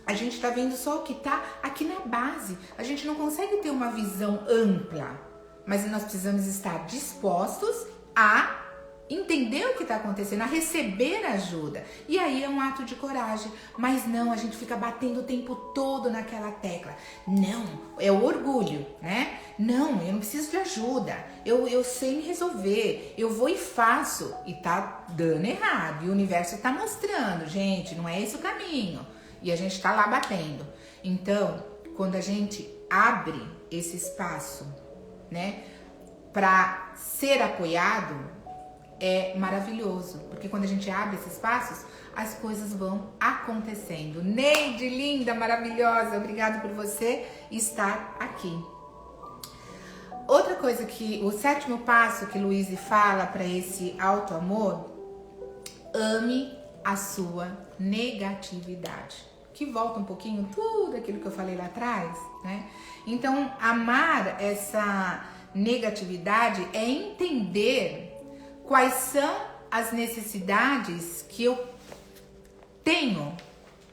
a gente está vendo só o que está aqui na base. A gente não consegue ter uma visão ampla. Mas nós precisamos estar dispostos a entender o que está acontecendo, a receber ajuda. E aí é um ato de coragem. Mas não, a gente fica batendo o tempo todo naquela tecla. Não, é o orgulho, né? Não, eu não preciso de ajuda. Eu sei me resolver. Eu vou e faço. E tá dando errado. E o universo tá mostrando, gente, não é esse o caminho. E a gente tá lá batendo. Então, quando a gente abre esse espaço, né, para ser apoiado, é maravilhoso, porque quando a gente abre esses espaços, as coisas vão acontecendo. Neide, linda, maravilhosa, obrigada por você estar aqui. Outra coisa que, o 7º passo que Louise fala para esse auto-amor, ame a sua negatividade. Que volta um pouquinho tudo aquilo que eu falei lá atrás, né? Então, amar essa negatividade é entender quais são as necessidades que eu tenho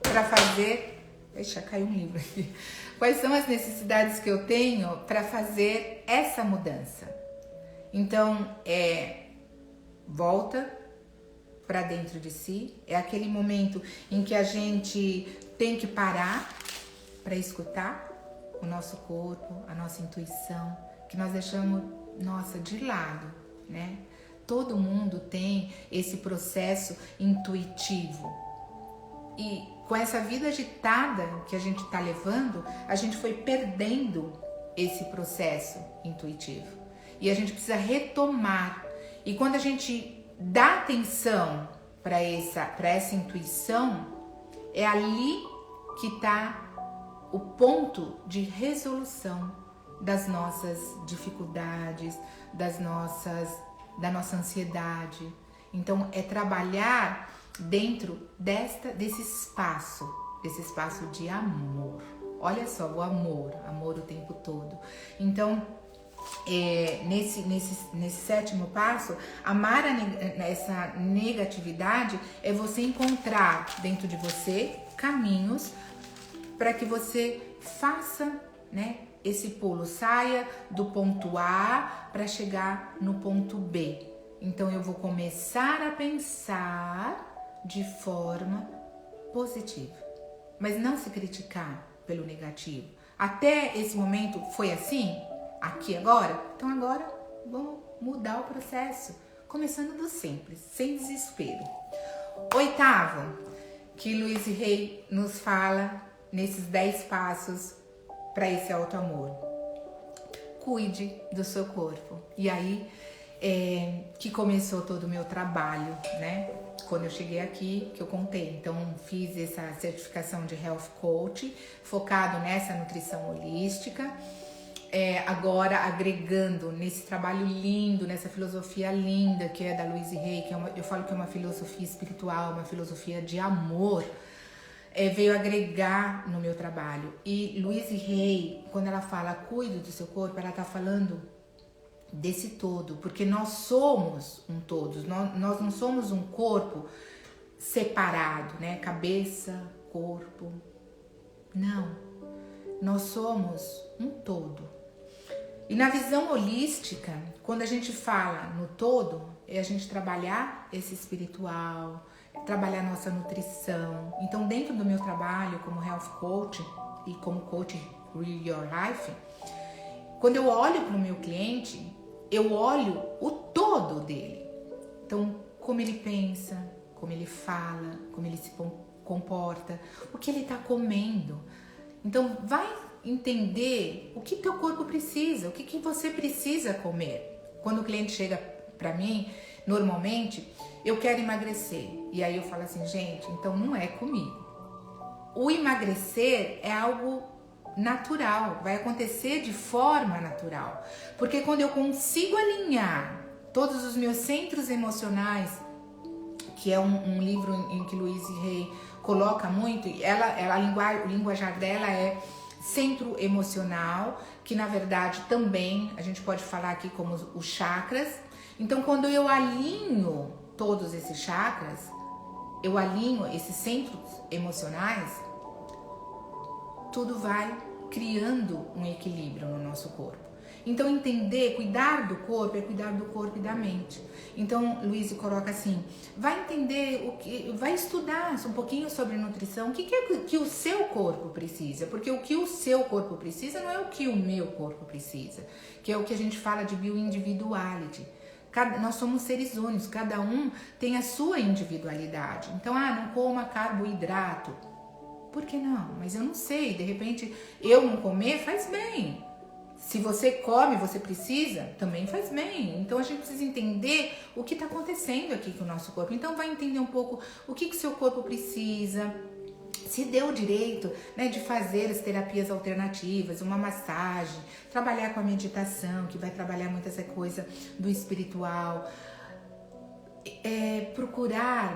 para fazer... Deixa, caiu um livro aqui. Quais são as necessidades que eu tenho para fazer essa mudança? Então, volta para dentro de si. É aquele momento em que a gente tem que parar para escutar o nosso corpo, a nossa intuição, que nós deixamos, nossa, de lado, né? Todo mundo tem esse processo intuitivo. E com essa vida agitada que a gente está levando, a gente foi perdendo esse processo intuitivo. E a gente precisa retomar. E quando a gente dá atenção para essa intuição, é ali que está o ponto de resolução das nossas dificuldades, da nossa ansiedade. Então, é trabalhar dentro desse espaço de amor. Olha só, o amor o tempo todo. Então, nesse 7º passo, amar essa negatividade é você encontrar dentro de você caminhos para que você faça, né, esse pulo, saia do ponto A para chegar no ponto B. Então eu vou começar a pensar de forma positiva, mas não se criticar pelo negativo. Até esse momento foi assim? Aqui agora? Então agora vamos mudar o processo, começando do simples, sem desespero. 8º, que Louise Hay nos fala nesses 10 passos para esse auto-amor. Cuide do seu corpo. E aí que começou todo o meu trabalho, né? Quando eu cheguei aqui, que eu contei. Então, fiz essa certificação de Health Coach, focado nessa nutrição holística. Agora, agregando nesse trabalho lindo, nessa filosofia linda que é da Louise Hay, que eu falo que é uma filosofia espiritual, uma filosofia de amor, veio agregar no meu trabalho. E Louise Hay, quando ela fala cuide do seu corpo, ela está falando desse todo, porque nós somos um todo, nós não somos um corpo separado, né? Cabeça, corpo, não, nós somos um todo. E na visão holística, quando a gente fala no todo, é a gente trabalhar esse espiritual, trabalhar nossa nutrição. Então, dentro do meu trabalho como Health Coach e como Coach Real Your Life, quando eu olho para o meu cliente, eu olho o todo dele. Então, como ele pensa, como ele fala, como ele se comporta, o que ele está comendo. Então, vai entender o que teu corpo precisa, o que você precisa comer. Quando o cliente chega para mim, normalmente, eu quero emagrecer. E aí eu falo assim, gente, então não é comigo. O emagrecer é algo natural, vai acontecer de forma natural, porque quando eu consigo alinhar todos os meus centros emocionais, que é um livro em que Louise Hay coloca muito, o linguajar dela é centro emocional, que na verdade também a gente pode falar aqui como os chakras. Então, quando eu alinho todos esses chakras, eu alinho esses centros emocionais, tudo vai criando um equilíbrio no nosso corpo. Então, entender, cuidar do corpo é cuidar do corpo e da mente. Então, Louise coloca assim, vai entender, vai estudar um pouquinho sobre nutrição, o que é que o seu corpo precisa, porque o que o seu corpo precisa não é o que o meu corpo precisa, que é o que a gente fala de bioindividuality. Nós somos seres únicos, cada um tem a sua individualidade. Então, não coma carboidrato. Por que não? Mas eu não sei, de repente eu não comer faz bem. Se você come, você precisa, também faz bem. Então a gente precisa entender o que está acontecendo aqui com o nosso corpo. Então vai entender um pouco o que o seu corpo precisa. Se deu o direito, né, de fazer as terapias alternativas, uma massagem, trabalhar com a meditação, que vai trabalhar muito essa coisa do espiritual. Procurar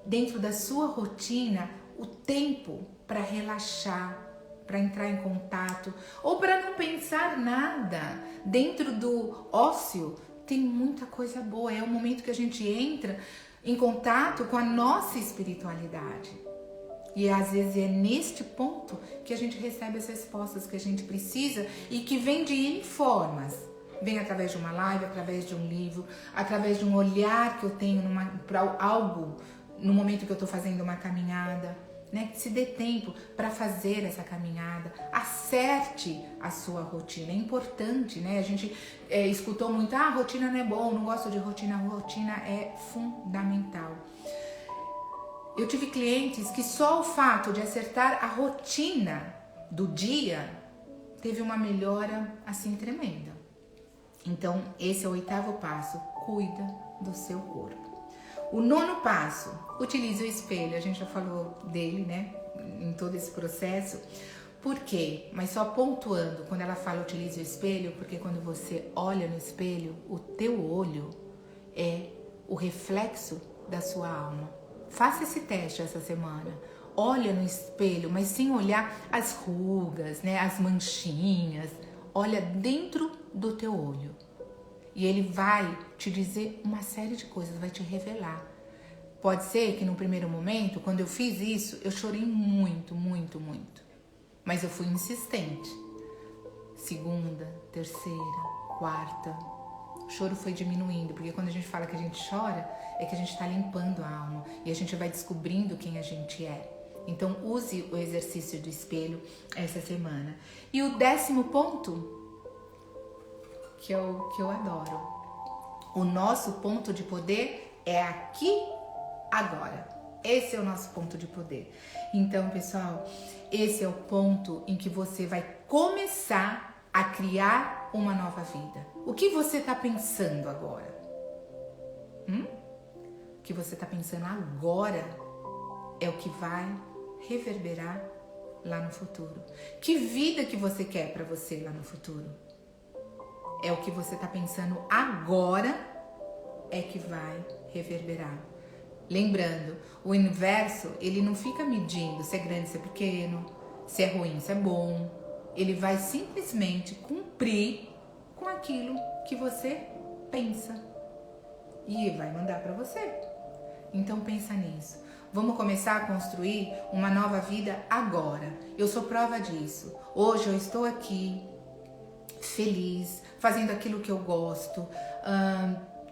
dentro da sua rotina o tempo para relaxar, para entrar em contato ou para não pensar nada. Dentro do ócio tem muita coisa boa, é o momento que a gente entra em contato com a nossa espiritualidade. E às vezes é neste ponto que a gente recebe as respostas que a gente precisa e que vem de N formas. Vem através de uma live, através de um livro, através de um olhar que eu tenho para algo no momento que eu estou fazendo uma caminhada, né? Se dê tempo para fazer essa caminhada, acerte a sua rotina, é importante, né? A gente escutou muito, rotina não é bom, não gosto de rotina, rotina é fundamental. Eu tive clientes que só o fato de acertar a rotina do dia teve uma melhora assim tremenda. Então, esse é o 8º passo, cuida do seu corpo. O 9º passo, utilize o espelho, a gente já falou dele, né, em todo esse processo. Por quê? Mas só pontuando, quando ela fala utilize o espelho, porque quando você olha no espelho, o teu olho é o reflexo da sua alma. Faça esse teste essa semana. Olha no espelho, mas sem olhar as rugas, né, as manchinhas. Olha dentro do teu olho. E ele vai te dizer uma série de coisas, vai te revelar. Pode ser que no primeiro momento, quando eu fiz isso, eu chorei muito, muito, muito. Mas eu fui insistente. 2ª, 3ª, 4ª. O choro foi diminuindo, porque quando a gente fala que a gente chora, é que a gente está limpando a alma. E a gente vai descobrindo quem a gente é. Então, use o exercício do espelho essa semana. E o 10º ponto, que eu adoro. O nosso ponto de poder é aqui, agora. Esse é o nosso ponto de poder. Então, pessoal, esse é o ponto em que você vai começar a criar uma nova vida. O que você está pensando agora? O que você está pensando agora é o que vai reverberar lá no futuro. Que vida que você quer para você lá no futuro? É o que você está pensando agora é que vai reverberar. Lembrando, o universo, ele não fica medindo se é grande, se é pequeno, se é ruim, se é bom. Ele vai simplesmente cumprir com aquilo que você pensa. E vai mandar para você. Então pensa nisso. Vamos começar a construir uma nova vida agora. Eu sou prova disso. Hoje eu estou aqui, feliz, fazendo aquilo que eu gosto,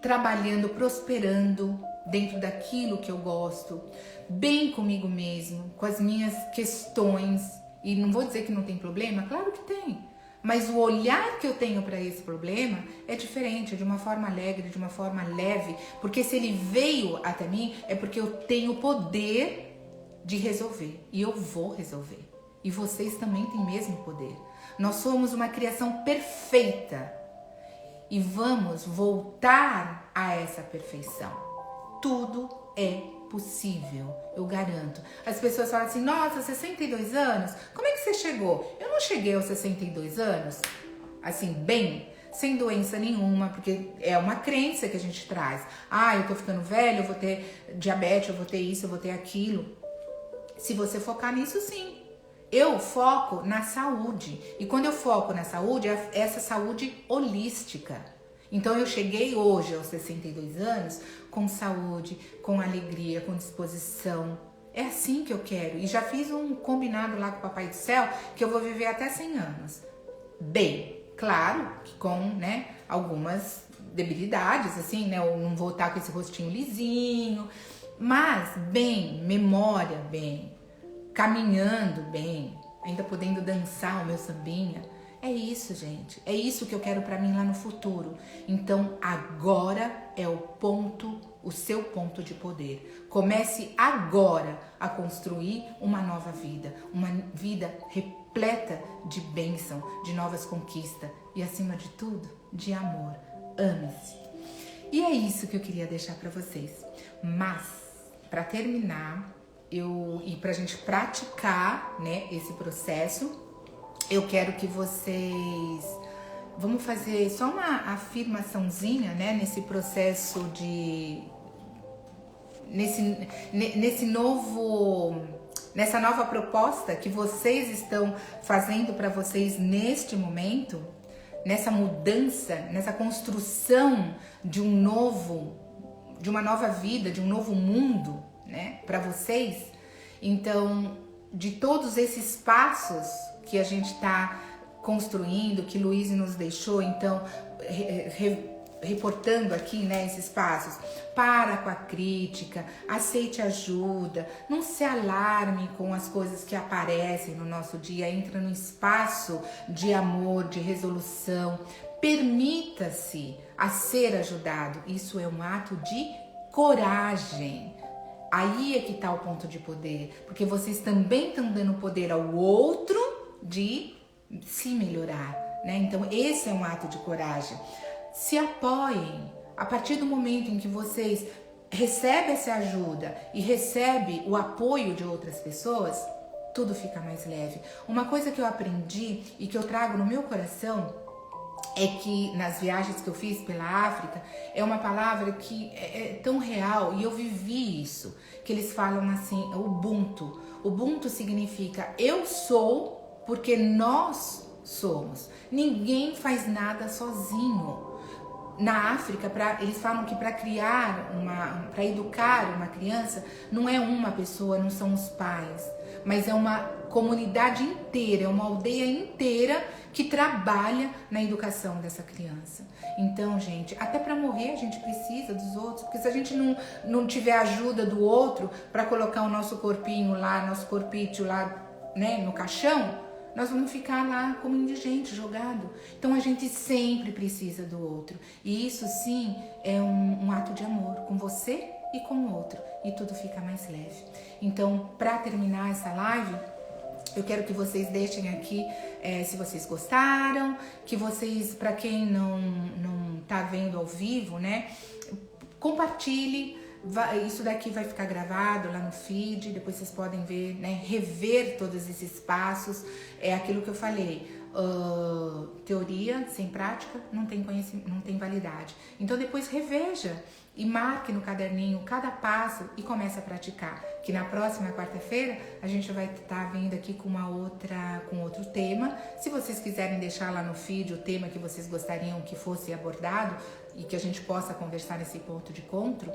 trabalhando, prosperando dentro daquilo que eu gosto, bem comigo mesmo, com as minhas questões. E não vou dizer que não tem problema, claro que tem. Mas o olhar que eu tenho para esse problema é diferente, é de uma forma alegre, de uma forma leve. Porque se ele veio até mim, é porque eu tenho o poder de resolver. E eu vou resolver. E vocês também têm o mesmo poder. Nós somos uma criação perfeita. E vamos voltar a essa perfeição. Tudo é possível, eu garanto. As pessoas falam assim, nossa, 62 anos? Como é que você chegou? Eu não cheguei aos 62 anos, assim, bem, sem doença nenhuma, porque é uma crença que a gente traz. Eu tô ficando velho, eu vou ter diabetes, eu vou ter isso, eu vou ter aquilo. Se você focar nisso, sim. Eu foco na saúde. E quando eu foco na saúde, é essa saúde holística. Então eu cheguei hoje aos 62 anos com saúde, com alegria, com disposição. É assim que eu quero. E já fiz um combinado lá com o Papai do Céu que eu vou viver até 100 anos. Bem, claro que com, né, algumas debilidades, assim, né? Eu não vou estar com esse rostinho lisinho. Mas bem, memória bem, caminhando bem, ainda podendo dançar o meu sambinha. É isso, gente. É isso que eu quero pra mim lá no futuro. Então, agora é o seu ponto de poder. Comece agora a construir uma nova vida. Uma vida repleta de bênção, de novas conquistas e, acima de tudo, de amor. Ame-se. E é isso que eu queria deixar para vocês. Mas, para terminar, e pra gente praticar, né, esse processo, eu quero que vocês... Vamos fazer só uma afirmaçãozinha, né, nesse processo nessa nova proposta que vocês estão fazendo para vocês neste momento, nessa mudança, nessa construção de uma nova vida, de um novo mundo, né, para vocês. Então, de todos esses passos que a gente está construindo, que Luiz nos deixou, então, reportando aqui, né, esses passos. Para com a crítica, aceite ajuda, não se alarme com as coisas que aparecem no nosso dia, entra no espaço de amor, de resolução, permita-se a ser ajudado. Isso é um ato de coragem. Aí é que está o ponto de poder, porque vocês também estão dando poder ao outro de se melhorar, né? Então esse é um ato de coragem. Se apoiem. A partir do momento em que vocês recebem essa ajuda e recebem o apoio de outras pessoas, tudo fica mais leve. Uma coisa que eu aprendi e que eu trago no meu coração é que nas viagens que eu fiz pela África, é uma palavra que é tão real, e eu vivi isso, que eles falam assim, Ubuntu. Ubuntu significa eu sou porque nós somos. Ninguém faz nada sozinho. Na África, eles falam que para educar uma criança, não é uma pessoa, não são os pais, mas é uma comunidade inteira, é uma aldeia inteira que trabalha na educação dessa criança. Então, gente, até para morrer a gente precisa dos outros, porque se a gente não tiver ajuda do outro para colocar o nosso corpinho lá, nosso corpício lá, né, no caixão, nós vamos ficar lá como indigente, jogado. Então a gente sempre precisa do outro. E isso sim é um ato de amor com você e com o outro. E tudo fica mais leve. Então, para terminar essa live, eu quero que vocês deixem aqui se vocês gostaram, que vocês, para quem não tá vendo ao vivo, né, compartilhe. Isso daqui vai ficar gravado lá no feed, depois vocês podem ver, né, rever todos esses passos. É aquilo que eu falei, teoria sem prática não tem conhecimento, não tem validade. Então depois reveja e marque no caderninho cada passo e comece a praticar. Que na próxima quarta-feira a gente vai estar vindo aqui com outro tema. Se vocês quiserem deixar lá no feed o tema que vocês gostariam que fosse abordado e que a gente possa conversar nesse ponto de encontro,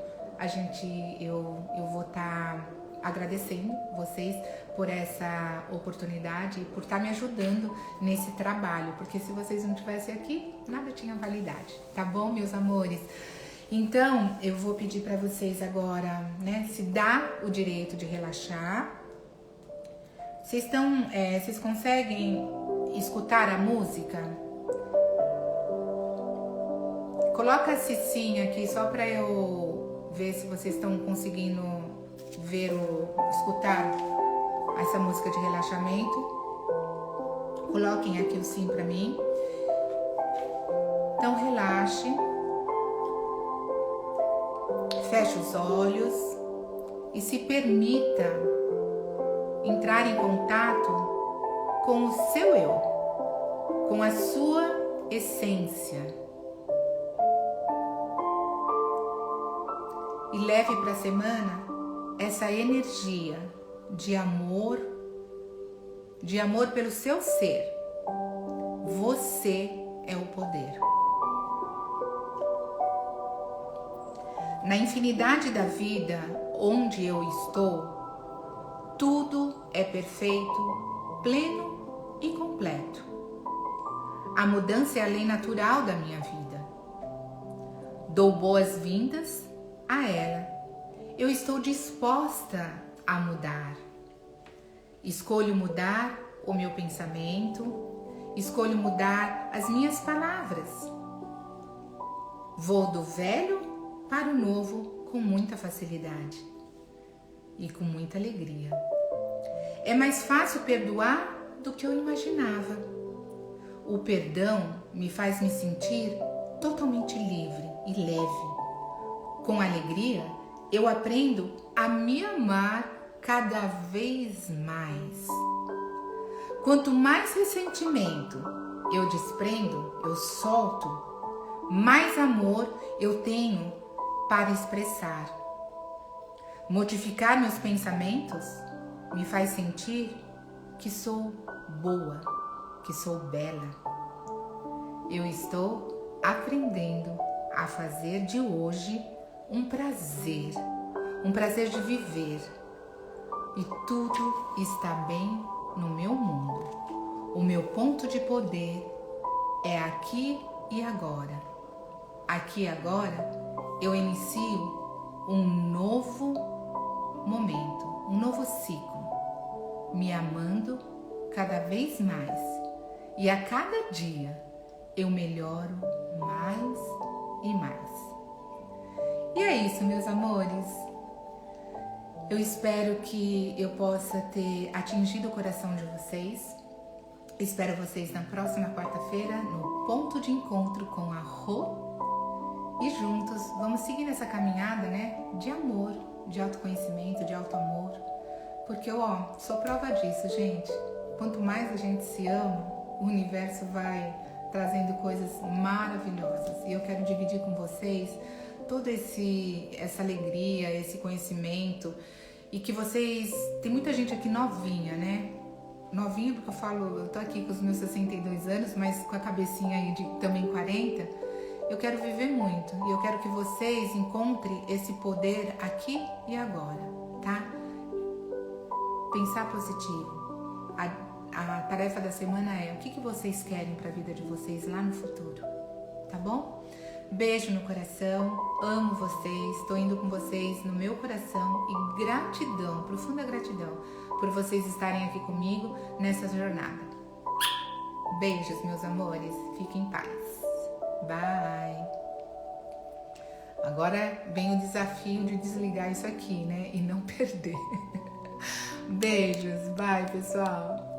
eu vou estar agradecendo vocês por essa oportunidade e por estar me ajudando nesse trabalho, porque se vocês não estivessem aqui, nada tinha validade, tá bom, meus amores? Então, eu vou pedir para vocês agora, né, se dá o direito de relaxar. Vocês conseguem escutar a música? Coloca a Cicinha aqui só para eu ver se vocês estão conseguindo escutar essa música de relaxamento. Coloquem aqui o sim para mim. Então relaxe, feche os olhos e se permita entrar em contato com o seu eu, com a sua essência. E leve para a semana essa energia de amor pelo seu ser. Você é o poder. Na infinidade da vida onde eu estou, tudo é perfeito, pleno e completo. A mudança é a lei natural da minha vida. Dou boas-vindas a ela. Eu estou disposta a mudar. Escolho mudar o meu pensamento, escolho mudar as minhas palavras. Vou do velho para o novo com muita facilidade e com muita alegria. É mais fácil perdoar do que eu imaginava. O perdão me faz me sentir totalmente livre e leve. Com alegria, eu aprendo a me amar cada vez mais. Quanto mais ressentimento eu desprendo, eu solto, mais amor eu tenho para expressar. Modificar meus pensamentos me faz sentir que sou boa, que sou bela. Eu estou aprendendo a fazer de hoje um prazer de viver. E tudo está bem no meu mundo. O meu ponto de poder é aqui e agora. Aqui e agora eu inicio um novo momento, um novo ciclo, me amando cada vez mais. E a cada dia eu melhoro mais e mais. E é isso, meus amores. Eu espero que eu possa ter atingido o coração de vocês. Espero vocês na próxima quarta-feira no Ponto de Encontro com a Rô. E juntos vamos seguir nessa caminhada, né? De amor, de autoconhecimento, de autoamor. Porque eu, sou prova disso, gente. Quanto mais a gente se ama, o universo vai trazendo coisas maravilhosas. E eu quero dividir com vocês toda essa alegria, esse conhecimento. E que vocês... Tem muita gente aqui novinha, né? Novinha porque eu tô aqui com os meus 62 anos, mas com a cabecinha aí de também 40. Eu quero viver muito. E eu quero que vocês encontrem esse poder aqui e agora, tá? Pensar positivo. A tarefa da semana é o que vocês querem para a vida de vocês lá no futuro, tá bom? Beijo no coração, amo vocês, estou indo com vocês no meu coração e gratidão, profunda gratidão por vocês estarem aqui comigo nessa jornada. Beijos, meus amores, fiquem em paz. Bye! Agora vem o desafio de desligar isso aqui, né? E não perder. Beijos, bye, pessoal!